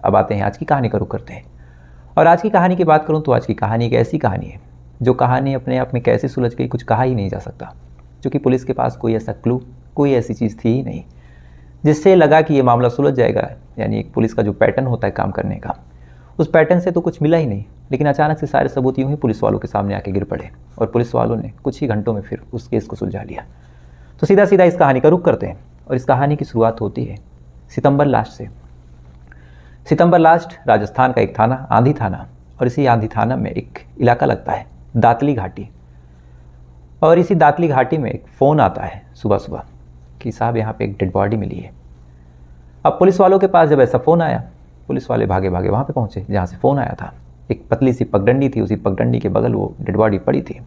अब आते हैं आज की कहानी का रुख करते हैं। और आज की कहानी की बात करूं तो आज की कहानी एक ऐसी कहानी है जो कहानी अपने आप में कैसे सुलझ गई कुछ कहा ही नहीं जा सकता, क्योंकि पुलिस के पास कोई ऐसा क्लू, कोई ऐसी चीज़ थी ही नहीं जिससे लगा कि ये मामला सुलझ जाएगा। यानी एक पुलिस का जो पैटर्न होता है काम करने का, उस पैटर्न से तो कुछ मिला ही नहीं। लेकिन अचानक से सारे सबूत यूं ही पुलिस वालों के सामने आके गिर पड़े और पुलिस वालों ने कुछ ही घंटों में फिर उस केस को सुलझा लिया। तो सीधा सीधा इस कहानी का रुख करते हैं और इस कहानी की शुरुआत होती है सितंबर लास्ट से। सितंबर लास्ट राजस्थान का एक थाना, आंधी थाना, और इसी आंधी थाना में एक इलाका लगता है दातली घाटी। और इसी दातली घाटी में एक फ़ोन आता है सुबह सुबह कि साहब यहाँ पे एक डेड बॉडी मिली है। अब पुलिस वालों के पास जब ऐसा फ़ोन आया, पुलिस वाले भागे भागे वहाँ पे पहुँचे जहाँ से फ़ोन आया था। एक पतली सी पगडंडी थी, उसी पगडंडी के बगल वो डेड बॉडी पड़ी थी।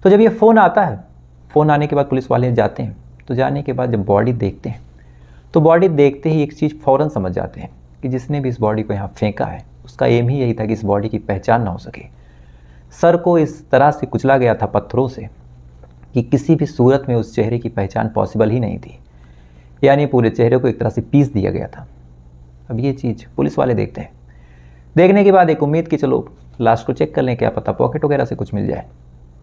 तो जब ये फ़ोन आता है, फ़ोन आने के बाद पुलिस वाले जाते हैं। तो जाने के बाद जब बॉडी देखते हैं तो बॉडी देखते ही एक चीज़ फ़ौरन समझ जाते हैं कि जिसने भी इस बॉडी को यहाँ फेंका है उसका एम ही यही था कि इस बॉडी की पहचान ना हो सके। सर को इस तरह से कुचला गया था पत्थरों से कि किसी भी सूरत में उस चेहरे की पहचान पॉसिबल ही नहीं थी। यानी पूरे चेहरे को एक तरह से पीस दिया गया था। अब ये चीज़ पुलिस वाले देखते हैं। देखने के बाद एक उम्मीद कि चलो लाश को चेक कर लें, क्या पता पॉकेट वगैरह से कुछ मिल जाए।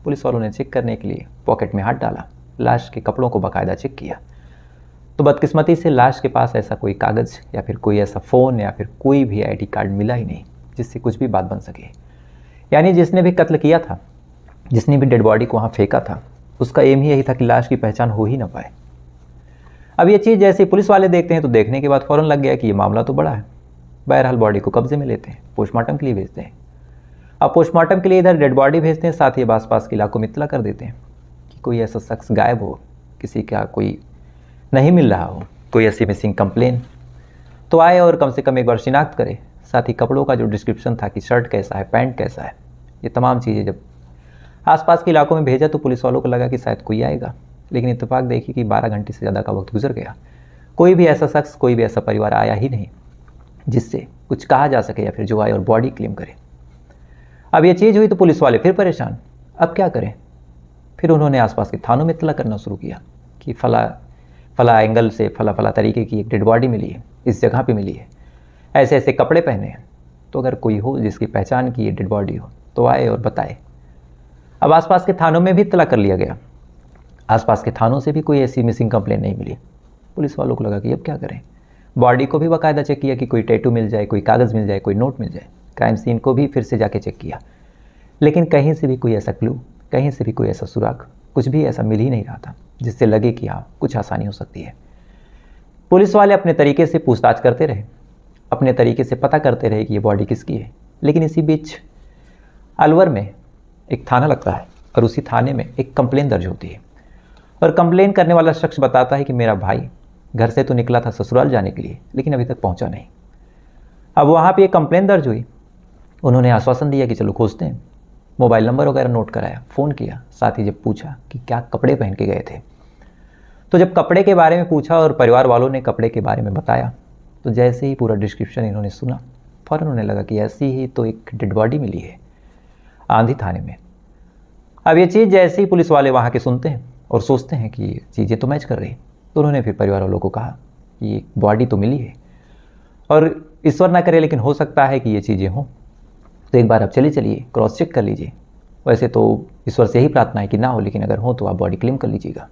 पुलिस वालों ने चेक करने के लिए पॉकेट में हाथ डाला, लाश के कपड़ों को बाकायदा चेक किया। तो बदकिस्मती से लाश के पास ऐसा कोई कागज़ या फिर कोई ऐसा फ़ोन या फिर कोई भी आईडी कार्ड मिला ही नहीं जिससे कुछ भी बात बन सके। यानी जिसने भी कत्ल किया था, जिसने भी डेड बॉडी को वहाँ फेंका था, उसका एम ही यही था कि लाश की पहचान हो ही ना पाए। अब ये चीज़ जैसे पुलिस वाले देखते हैं तो देखने के बाद फ़ौरन लग गया कि ये मामला तो बड़ा है। बहरहाल बॉडी को कब्जे में लेते हैं, पोस्टमार्टम के लिए भेजते हैं। अब पोस्टमार्टम के लिए इधर डेड बॉडी भेजते हैं, साथ ही आस पास के इलाकों में इत्तला कर देते हैं कि कोई ऐसा शख्स गायब हो, किसी का कोई नहीं मिल रहा हो, कोई ऐसी मिसिंग कंप्लेन तो आए और कम से कम एक बार शिनाख्त करे। साथ ही कपड़ों का जो डिस्क्रिप्शन था कि शर्ट कैसा है, पैंट कैसा है, ये तमाम चीज़ें जब आसपास के इलाकों में भेजा तो पुलिस वालों को लगा कि शायद कोई आएगा। लेकिन इत्तेफाक देखिए कि 12 घंटे से ज़्यादा का वक्त गुजर गया, कोई भी ऐसा शख्स, कोई भी ऐसा परिवार आया ही नहीं जिससे कुछ कहा जा सके या फिर जो आए और बॉडी क्लेम करे। अब ये चीज़ हुई तो पुलिस वाले फिर परेशान, अब क्या करें। फिर उन्होंने आसपास के थानों में इत्तला करना शुरू किया कि फला एंगल से फला तरीके की एक डेड बॉडी मिली है, इस जगह पे मिली है, ऐसे ऐसे कपड़े पहने हैं, तो अगर कोई हो जिसकी पहचान की ये डेड बॉडी हो तो आए और बताए। अब आसपास के थानों में भी इत्तला कर लिया गया, आसपास के थानों से भी कोई ऐसी मिसिंग कंप्लेन नहीं मिली। पुलिस वालों को लगा कि अब क्या करें। बॉडी को भी बाकायदा चेक किया कि कोई टैटू मिल जाए, कोई कागज़ मिल जाए, कोई नोट मिल जाए। क्राइम सीन को भी फिर से जाके चेक किया, लेकिन कहीं से भी कोई ऐसा क्लू, कहीं से भी कोई ऐसा सुराग, कुछ भी ऐसा मिल ही नहीं रहा था जिससे लगे कि हाँ कुछ आसानी हो सकती है। पुलिस वाले अपने तरीके से पूछताछ करते रहे, अपने तरीके से पता करते रहे कि ये बॉडी किसकी है। लेकिन इसी बीच अलवर में एक थाना लगता है और उसी थाने में एक कंप्लेन दर्ज होती है और कंप्लेन करने वाला शख्स बताता है कि मेरा भाई घर से तो निकला था ससुराल जाने के लिए, लेकिन अभी तक पहुंचा नहीं। अब वहाँ पे एक कंप्लेन दर्ज हुई, उन्होंने आश्वासन दिया कि चलो खोजते हैं। मोबाइल नंबर वगैरह नोट कराया, फ़ोन किया, साथ ही जब पूछा कि क्या कपड़े पहन के गए थे, तो जब कपड़े के बारे में पूछा और परिवार वालों ने कपड़े के बारे में बताया, तो जैसे ही पूरा डिस्क्रिप्शन इन्होंने सुना, फ़ौरन उन्हें लगा कि ऐसी ही तो एक डेड बॉडी मिली है आंधी थाने में। अब ये चीज़ जैसे ही पुलिस वाले वहाँ के सुनते हैं और सोचते हैं कि ये चीज़ें तो मैच कर रही, तो उन्होंने फिर परिवार वालों को कहा कि ये बॉडी तो मिली है और ईश्वर ना करे लेकिन हो सकता है कि ये चीज़ें हों, तो एक बार आप चलिए क्रॉस चेक कर लीजिए। वैसे तो ईश्वर से ही प्रार्थना है कि ना हो, लेकिन अगर हो तो आप बॉडी क्लेम कर लीजिएगा।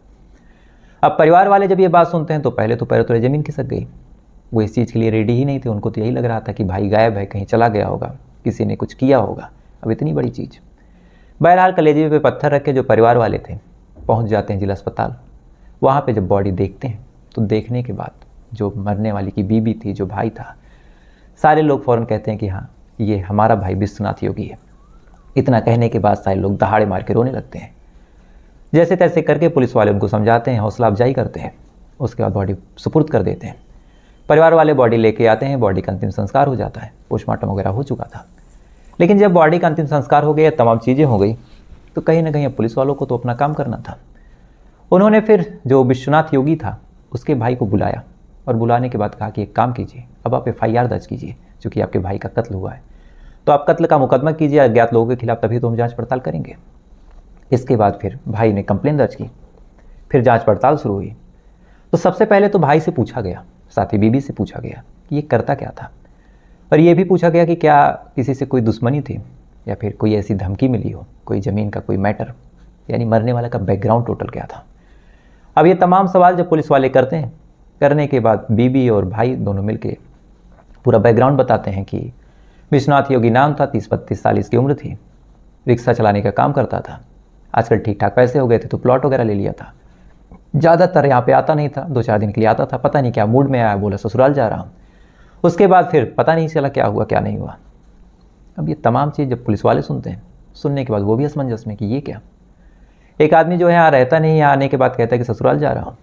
अब परिवार वाले जब ये बात सुनते हैं तो पहले तो पैर तले ज़मीन खिसक गई। वो इस चीज़ के लिए रेडी ही नहीं थे, उनको तो यही लग रहा था कि भाई गायब है, कहीं चला गया होगा, किसी ने कुछ किया होगा। अब इतनी बड़ी चीज़। बहरहाल कलेजे पे पत्थर रख के जो परिवार वाले थे पहुंच जाते हैं जिला अस्पताल। वहाँ पे जब बॉडी देखते हैं तो देखने के बाद जो मरने वाली की बीबी थी, जो भाई था, सारे लोग फ़ौरन कहते हैं कि हाँ ये हमारा भाई विश्वनाथ योगी है। इतना कहने के बाद सारे लोग दहाड़े मार के रोने लगते हैं। जैसे तैसे करके पुलिस वाले उनको समझाते हैं, हौसला अफजाई करते हैं, उसके बाद बॉडी सुपुर्द कर देते हैं। परिवार वाले बॉडी लेके आते हैं, बॉडी का अंतिम संस्कार हो जाता है, पोस्टमार्टम वगैरह हो चुका था। लेकिन जब बॉडी का अंतिम संस्कार हो गया, तमाम चीज़ें हो गई, तो कहीं ना कहीं पुलिस वालों को तो अपना काम करना था। उन्होंने फिर जो विश्वनाथ योगी था उसके भाई को बुलाया और बुलाने के बाद कहा कि एक काम कीजिए, अब आप FIR दर्ज कीजिए, चूँकि आपके भाई का कत्ल हुआ है तो आप कत्ल का मुकदमा कीजिए अज्ञात लोगों के खिलाफ, तभी तो हम जांच पड़ताल करेंगे। इसके बाद फिर भाई ने कंप्लेन दर्ज की, फिर जांच पड़ताल शुरू हुई। तो सबसे पहले तो भाई से पूछा गया, साथ ही बीबी से पूछा गया कि ये करता क्या था। और ये भी पूछा गया कि क्या किसी से कोई दुश्मनी थी या फिर कोई ऐसी धमकी मिली हो, कोई ज़मीन का कोई मैटर, यानी मरने वाला का बैकग्राउंड टोटल क्या था। अब ये तमाम सवाल जब पुलिस वाले करते हैं, करने के बाद बीबी और भाई दोनों मिलके पूरा बैकग्राउंड बताते हैं कि विश्वनाथ योगी नाम था, 30-32 साल इसकी उम्र थी, रिक्शा चलाने का काम करता था, आजकल ठीक ठाक पैसे हो गए थे तो प्लॉट वगैरह ले लिया था, ज़्यादातर यहाँ पे आता नहीं था, 2-4 दिन के लिए आता था, पता नहीं क्या मूड में आया, बोला ससुराल जा रहा हूँ। उसके बाद फिर पता नहीं चला क्या हुआ क्या नहीं हुआ। अब ये तमाम चीज़ जब पुलिस वाले सुनते हैं, सुनने के बाद वो भी असमंजस में कि ये क्या, एक आदमी जो है यहाँ रहता नहीं, यहाँ आने के बाद कहता है कि ससुराल जा रहा हूँ,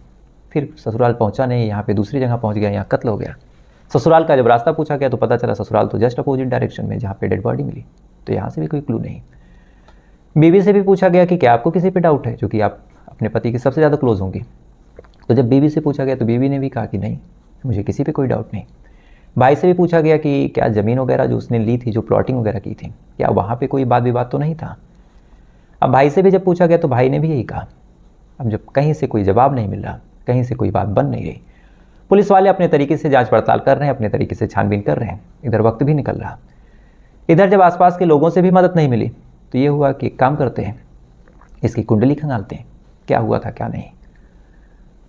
फिर ससुराल पहुँचा नहीं, यहाँ पे दूसरी जगह पहुँच गया, यहाँ कत्ल हो गया। ससुराल का जब रास्ता पूछा गया तो पता चला ससुराल तो जस्ट अपोजिट डायरेक्शन में जहाँ पे डेड बॉडी मिली, तो यहाँ से भी कोई क्लू नहीं। बीवी से भी पूछा गया कि क्या आपको किसी पे डाउट है, जो कि आप अपने पति के सबसे ज़्यादा क्लोज होंगी। तो जब बीवी से पूछा गया तो बीवी ने भी कहा कि नहीं, मुझे किसी पे कोई डाउट नहीं। भाई से भी पूछा गया कि क्या ज़मीन वगैरह जो उसने ली थी, जो प्लॉटिंग वगैरह की थी, क्या वहाँ पे कोई वाद विवाद तो नहीं था। अब भाई से भी जब पूछा गया तो भाई ने भी यही कहा। अब जब कहीं से कोई जवाब नहीं मिल रहा, कहीं से कोई बात बन नहीं रही, पुलिस वाले अपने तरीके से जांच पड़ताल कर रहे हैं, अपने तरीके से छानबीन कर रहे हैं, इधर वक्त भी निकल रहा। इधर जब आसपास के लोगों से भी मदद नहीं मिली तो ये हुआ कि एक काम करते हैं, इसकी कुंडली खंगालते हैं, क्या हुआ था क्या नहीं।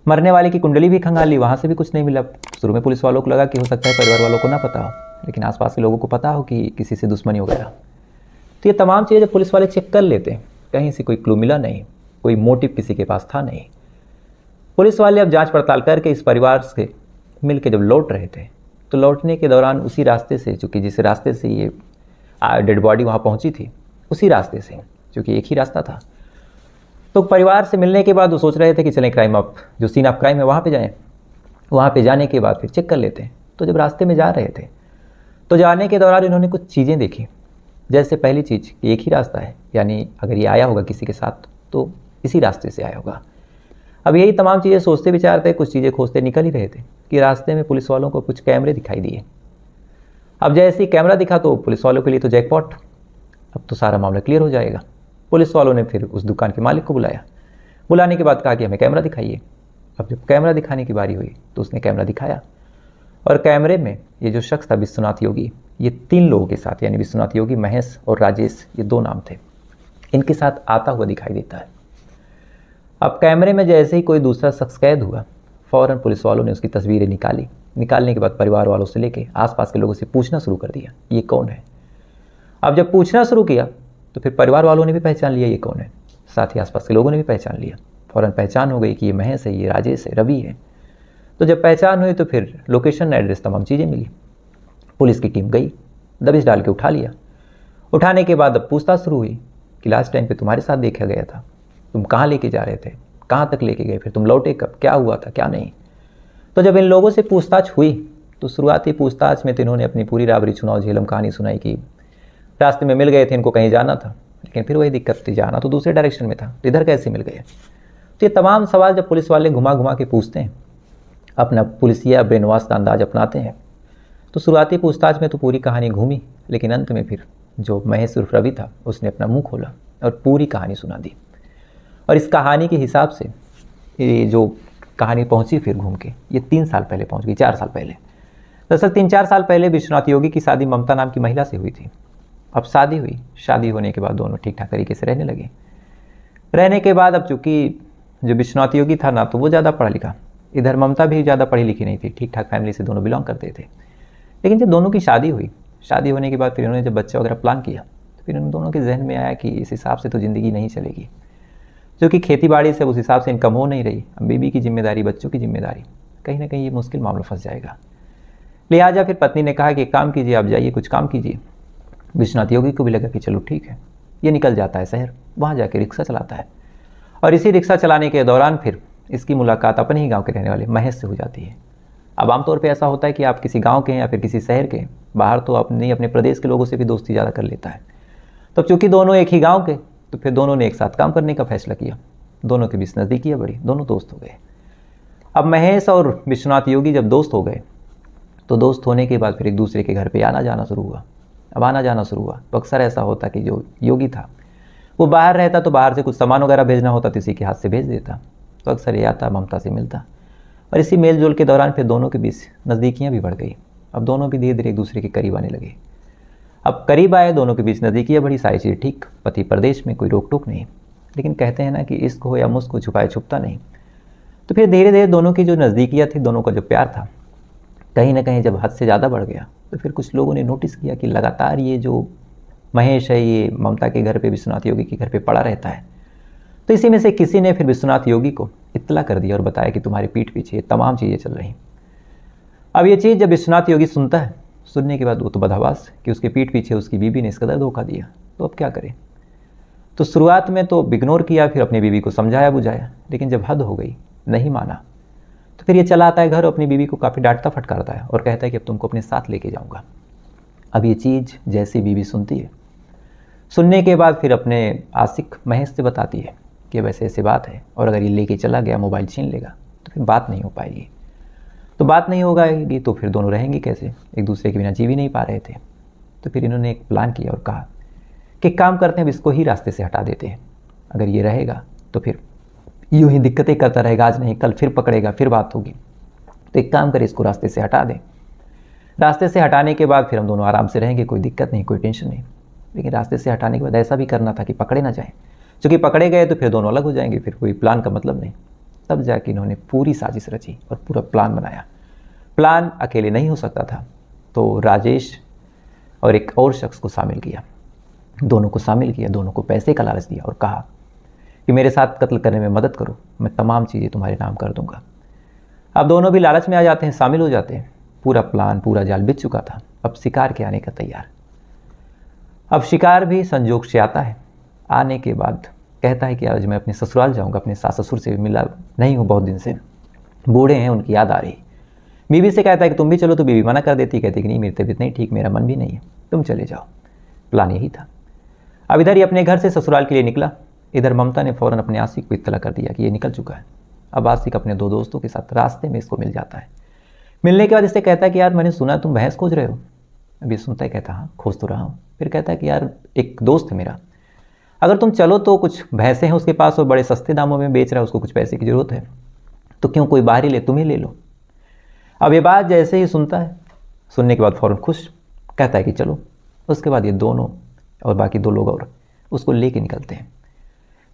मरने वाले की कुंडली भी खंगाल ली, वहाँ से भी कुछ नहीं मिला। शुरू में पुलिस वालों को लगा कि हो सकता है परिवार वालों को ना पता हो, लेकिन आसपास के लोगों को पता हो कि किसी से दुश्मनी वगैरह। तो ये तमाम चीज़ें पुलिस वाले चेक कर लेते हैं, कहीं से कोई क्लू मिला नहीं, कोई मोटिव किसी के पास था नहीं। पुलिस वाले अब जांच पड़ताल करके इस परिवार से मिल के जब लौट रहे थे तो लौटने के दौरान उसी रास्ते से, चूँकि जिस रास्ते से ये डेड बॉडी वहाँ पहुँची थी, उसी रास्ते से, क्योंकि एक ही रास्ता था, तो परिवार से मिलने के बाद वो सोच रहे थे कि चलें क्राइम ऑफ जो सीन ऑफ क्राइम है वहाँ पे जाएं। वहाँ पे जाने के बाद फिर चेक कर लेते हैं। तो जब रास्ते में जा रहे थे तो जाने के दौरान इन्होंने कुछ चीज़ें देखी। जैसे पहली चीज़ कि एक ही रास्ता है, यानी अगर ये आया होगा किसी के साथ तो इसी रास्ते से आया होगा। अब यही तमाम चीज़ें सोचते विचारते, कुछ चीज़ें खोजते निकल ही रहे थे कि रास्ते में पुलिस वालों को कुछ कैमरे दिखाई दिए। अब जैसे ही कैमरा दिखा तो पुलिस वालों के लिए तो जैकपॉट, अब तो सारा मामला क्लियर हो जाएगा। पुलिस वालों ने फिर उस दुकान के मालिक को बुलाया, बुलाने के बाद कहा कि हमें कैमरा दिखाइए। अब जब कैमरा दिखाने की बारी हुई तो उसने कैमरा दिखाया और कैमरे में ये जो शख्स था विश्वनाथ योगी, ये 3 लोगों के साथ, यानी विश्वनाथ योगी, महेश और राजेश, ये 2 नाम थे, इनके साथ आता हुआ दिखाई देता है। अब कैमरे में जैसे ही कोई दूसरा शख्स कैद हुआ, फ़ौरन पुलिस वालों ने उसकी तस्वीरें निकाली। निकालने के बाद परिवार वालों से लेके आसपास के लोगों से पूछना शुरू कर दिया, ये कौन है। अब जब पूछना शुरू किया तो फिर परिवार वालों ने भी पहचान लिया ये कौन है, साथ ही आसपास के लोगों ने भी पहचान लिया। फ़ौरन पहचान हो गई कि ये महेश है, ये राजेश है, रवि है। तो जब पहचान हुई तो फिर लोकेशन, एड्रेस, तमाम चीज़ें मिली। पुलिस की टीम गई, दबिश डाल के उठा लिया। उठाने के बाद अब पूछताछ शुरू हुई कि लास्ट टाइम पे तुम्हारे साथ देखा गया था, तुम कहाँ लेके जा रहे थे, कहाँ तक लेके गए, फिर तुम लौटे कब, क्या हुआ था क्या नहीं। तो जब इन लोगों से पूछताछ हुई तो शुरुआती पूछताछ में तो इन्होंने अपनी पूरी राबरी चुनाव झेलम कहानी सुनाई कि रास्ते में मिल गए थे, इनको कहीं जाना था, लेकिन फिर वही दिक्कत थी, जाना तो दूसरे डायरेक्शन में था, इधर कैसे मिल गए। तो ये तमाम सवाल जब पुलिस वाले घुमा घुमा के पूछते हैं, अपना पुलिसिया ब्रेनवाश का अंदाज अपनाते हैं, तो शुरुआती पूछताछ में तो पूरी कहानी घूमी, लेकिन अंत में फिर जो महेश उर्फ रवि था उसने अपना मुंह खोला और पूरी कहानी सुना दी। और इस कहानी के हिसाब से ये जो कहानी पहुंची फिर घूम के, ये 3 साल पहले पहुंच गई, 4 साल पहले। दरअसल 3-4 साल पहले विश्वनाथ योगी की शादी ममता नाम की महिला से हुई थी। अब शादी हुई, शादी होने के बाद दोनों ठीक ठाक तरीके से रहने लगे। रहने के बाद अब चूँकि जो विश्वनाथ योगी था ना तो वो ज़्यादा पढ़ा लिखा, इधर ममता भी ज़्यादा पढ़ी लिखी नहीं थी, ठीक ठाक फैमिली से दोनों बिलोंग करते थे। लेकिन जब दोनों की शादी हुई, शादी होने के बाद फिर इन्होंने जब बच्चा वगैरह प्लान किया तो फिर इन दोनों के जहन में आया कि इस हिसाब से तो ज़िंदगी नहीं चलेगी, क्योंकि खेती बाड़ी से उस हिसाब से इनकम हो नहीं रही। अब बीबी की जिम्मेदारी, बच्चों की जिम्मेदारी, कहीं ना कहीं ये मुश्किल मामला फंस जाएगा। लिहाजा फिर पत्नी ने कहा कि एक काम कीजिए, आप जाइए कुछ काम कीजिए। विश्वनाथ योगी को भी लगा कि चलो ठीक है। ये निकल जाता है शहर, वहाँ जाके रिक्शा चलाता है और इसी रिक्शा चलाने के दौरान फिर इसकी मुलाकात अपने ही गाँव के रहने वाले महेश से हो जाती है। अब आमतौर पे ऐसा होता है कि आप किसी गांव के हैं या फिर किसी शहर के बाहर तो अपने प्रदेश के लोगों से भी दोस्ती ज़्यादा कर लेता है। तो चूँकि दोनों एक ही गांव के, तो फिर दोनों ने एक साथ काम करने का फैसला किया। दोनों के बीच नज़दीकियाँ बढ़ी, दोनों दोस्त हो गए। अब महेश और विश्वनाथ योगी जब दोस्त हो गए तो दोस्त होने के बाद फिर एक दूसरे के घर पर आना जाना शुरू हुआ। अब आना जाना शुरू हुआ तो अक्सर ऐसा होता कि जो योगी था वो बाहर रहता, तो बाहर से कुछ सामान वगैरह भेजना होता तो इसी के हाथ से भेज देता। तो अक्सर ये आता, ममता से मिलता और इसी मेल जोल के दौरान फिर दोनों के बीच नज़दीकियाँ भी बढ़ गई। अब दोनों भी धीरे धीरे एक दूसरे के करीब आने लगे। अब करीब आए, दोनों के बीच नज़दीकियाँ बढ़ी, सारी चीज़ ठीक, पति परदेश में, कोई रोक टोक नहीं। लेकिन कहते हैं ना कि इश्क हो या मुश्क हो, छुपाए छुपता नहीं। तो फिर धीरे धीरे दोनों की जो नज़दीकियाँ थी, दोनों का जो प्यार था, कहीं ना कहीं जब हद से ज़्यादा बढ़ गया तो फिर कुछ लोगों ने नोटिस किया कि लगातार ये जो महेश है ये ममता के घर पे, विश्वनाथ योगी के घर पे पड़ा रहता है। तो इसी में से किसी ने फिर विश्वनाथ योगी को इत्तला कर दिया और बताया कि तुम्हारी पीठ पीछे तमाम चीज़ें चल रही। अब ये चीज़ जब विश्वनाथ योगी सुनता है, सुनने के बाद वो तो बदहवास कि उसके पीठ पीछे उसकी बीवी ने इस कदर धोखा दिया, तो अब क्या करे। तो शुरुआत में तो इग्नोर किया, फिर अपनी बीवी को समझाया बुझाया, लेकिन जब हद हो गई, नहीं माना, तो फिर ये चला आता है घर, अपनी बीवी को काफ़ी डांटता फटकारता है और कहता है कि अब तुमको अपने साथ लेके जाऊँगा। अब ये चीज़ जैसी बीवी सुनती है, सुनने के बाद फिर अपने आशिक महेश से बताती है कि अब ऐसे ऐसे बात है, और अगर ये लेके चला गया, मोबाइल छीन लेगा, तो फिर बात नहीं हो पाएगी। तो बात नहीं होगी तो फिर दोनों रहेंगे कैसे, एक दूसरे के बिना जी भी नहीं पा रहे थे। तो फिर इन्होंने एक प्लान किया और कहा कि काम करते हैं, अब इसको ही रास्ते से हटा देते हैं। अगर ये रहेगा तो फिर यूँ ही दिक्कतें करता रहेगा, आज नहीं कल फिर पकड़ेगा, फिर बात होगी। तो एक काम करें, इसको रास्ते से हटा दें। रास्ते से हटाने के बाद फिर हम दोनों आराम से रहेंगे, कोई दिक्कत नहीं, कोई टेंशन नहीं। लेकिन रास्ते से हटाने के बाद ऐसा भी करना था कि पकड़े ना जाएँ, क्योंकि पकड़े गए तो फिर दोनों अलग हो जाएंगे, फिर कोई प्लान का मतलब नहीं। तब जाके इन्होंने पूरी साजिश रची और पूरा प्लान बनाया। प्लान अकेले नहीं हो सकता था, तो राजेश और एक और शख्स को शामिल किया, दोनों को शामिल किया, दोनों को पैसे का लालच दिया और कहा कि मेरे साथ कत्ल करने में मदद करो, मैं तमाम चीज़ें तुम्हारे नाम कर दूंगा। अब दोनों भी लालच में आ जाते हैं, शामिल हो जाते हैं। पूरा प्लान, पूरा जाल बिछ चुका था, अब शिकार के आने का तैयार। अब शिकार भी संजोग से आता है। आने के बाद कहता है कि आज मैं अपने ससुराल जाऊंगा, अपने सास ससुर से मिला नहीं हूँ बहुत दिन से, बूढ़े हैं, उनकी याद आ रही। बीवी से कहता है कि तुम भी चलो, तो बीवी मना कर देती, कहती कि नहीं, मेरी तबीयत नहीं ठीक, मेरा मन भी नहीं है, तुम चले जाओ। प्लान यही था। अब इधर ही अपने घर से ससुराल के लिए निकला। इधर ममता ने फ़ौरन अपने आशिक को इत्तला कर दिया कि ये निकल चुका है। अब आशिक अपने दो दोस्तों के साथ रास्ते में इसको मिल जाता है। मिलने के बाद इससे कहता है कि यार मैंने सुना तुम भैंस खोज रहे हो। अब ये सुनता है, कहता हाँ खोज तो रहा हूँ। फिर कहता है कि यार एक दोस्त है मेरा, अगर तुम चलो तो कुछ भैंसें हैं उसके पास और बड़े सस्ते दामों में बेच रहा है, उसको कुछ पैसे की ज़रूरत है, तो क्यों कोई बाहरी ले, तुम ही ले लो। अब ये बात जैसे ही सुनता है, सुनने के बाद फ़ौरन खुश, कहता है कि चलो। उसके बाद ये दोनों और बाकी दो लोग और उसको लेके निकलते हैं।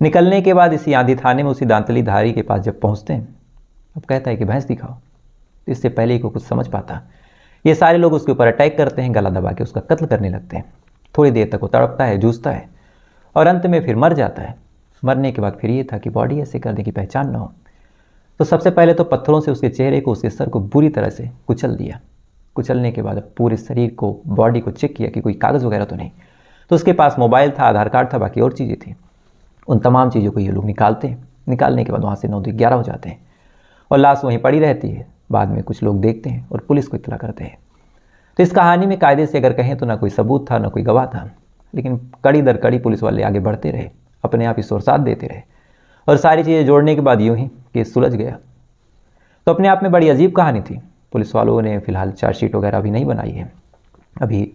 निकलने के बाद इसी आंधी थाने में, उसी दांतली धारी के पास जब पहुंचते हैं, अब कहता है कि भैंस दिखाओ। तो इससे पहले ही को कुछ समझ पाता, ये सारे लोग उसके ऊपर अटैक करते हैं, गला दबा के उसका कत्ल करने लगते हैं। थोड़ी देर तक वो तड़पता है, जूझता है और अंत में फिर मर जाता है। मरने के बाद फिर ये था कि बॉडी ऐसे करने की पहचान न हो, तो सबसे पहले तो पत्थरों से उसके चेहरे को, उसके सर को बुरी तरह से कुचल दिया। कुचलने के बाद पूरे शरीर को, बॉडी को चेक किया कि कोई कागज़ वगैरह तो नहीं। तो उसके पास मोबाइल था, आधार कार्ड था, बाकी और चीज़ें थी। उन तमाम चीज़ों को ये लोग निकालते हैं। निकालने के बाद वहाँ से 9-11 हो जाते हैं और लाश वहीं पड़ी रहती है। बाद में कुछ लोग देखते हैं और पुलिस को इत्तला करते हैं। तो इस कहानी में कायदे से अगर कहें तो ना कोई सबूत था, ना कोई गवाह था, लेकिन कड़ी दर कड़ी पुलिस वाले आगे बढ़ते रहे, अपने आप ही शोर साथ देते रहे और सारी चीज़ें जोड़ने के बाद यूँ ही केस सुलझ गया। तो अपने आप में बड़ी अजीब कहानी थी। पुलिस वालों ने फिलहाल चार्जशीट वगैरह अभी नहीं बनाई है, अभी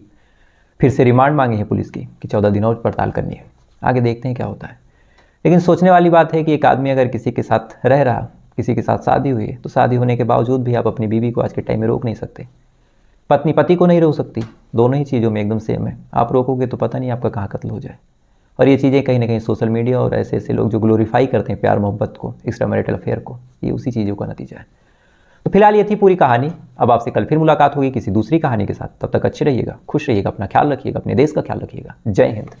फिर से रिमांड मांगी है पुलिस की कि 14 दिन और पड़ताल करनी है, आगे देखते हैं क्या होता है। लेकिन सोचने वाली बात है कि एक आदमी अगर किसी के साथ रह रहा, किसी के साथ शादी हुई है, तो शादी होने के बावजूद भी आप अपनी बीवी को आज के टाइम में रोक नहीं सकते। पत्नी पति को नहीं रोक सकती, दोनों ही चीज़ों में एकदम सेम है। आप रोकोगे तो पता नहीं आपका कहाँ कत्ल हो जाए। और ये चीज़ें कहीं ना कहीं सोशल मीडिया और ऐसे ऐसे लोग जो ग्लोरीफाई करते हैं प्यार मोहब्बत को, एक्स्ट्रा मैरिटल अफेयर को, ये उसी चीज़ों का नतीजा है। तो फिलहाल ये थी पूरी कहानी। अब आपसे कल फिर मुलाकात होगी किसी दूसरी कहानी के साथ। तब तक अच्छे रहिएगा, खुश रहिएगा, अपना ख्याल रखिएगा, अपने देश का ख्याल रखिएगा। जय हिंद।